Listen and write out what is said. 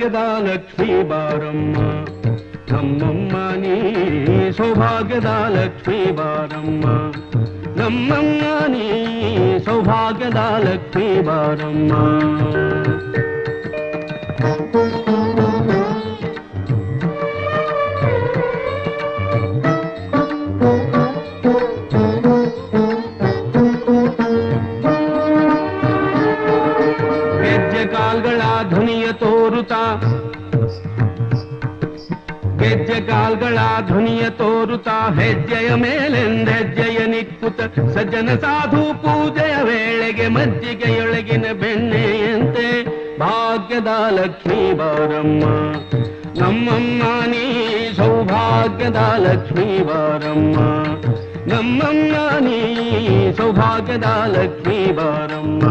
ಸೌಭಾಗ್ಯದ ಲಕ್ಷ್ಮೀ ಬಾರಮ್ಮ ನಮ್ಮಮ್ಮ ನೀ ಸೌಭಾಗ್ಯದ ಲಕ್ಷ್ಮೀ ಬಾರಮ್ಮ ನಮ್ಮಮ್ಮ ನೀ ಸೌಭಾಗ್ಯದ ಲಕ್ಷ್ಮೀ ಬಾರಮ್ಮ ಗೆಜ್ಜೆ ಕಾಲ್ಗಳ ಧ್ವನಿಯ ತೋರುತ್ತಾ ಹೆಜ್ಜೆಯ ಮೇಲೆಂದೆಜ್ಜೆಯ ನಿಕ್ಕುತ್ತ ಸಜ್ಜನ ಸಾಧು ಪೂಜೆಯ ವೇಳೆಗೆ ಮಜ್ಜಿಗೆಯೊಳಗಿನ ಬೆಣ್ಣೆಯಂತೆ ಭಾಗ್ಯದ ಲಕ್ಷ್ಮೀ ಬಾರಮ್ಮ ನಮ್ಮಮ್ಮ ನೀ ಸೌಭಾಗ್ಯದ ಲಕ್ಷ್ಮೀ ಬಾರಮ್ಮ ನಮ್ಮಮ್ಮ ನೀ ಸೌಭಾಗ್ಯದ ಲಕ್ಷ್ಮೀ ಬಾರಮ್ಮ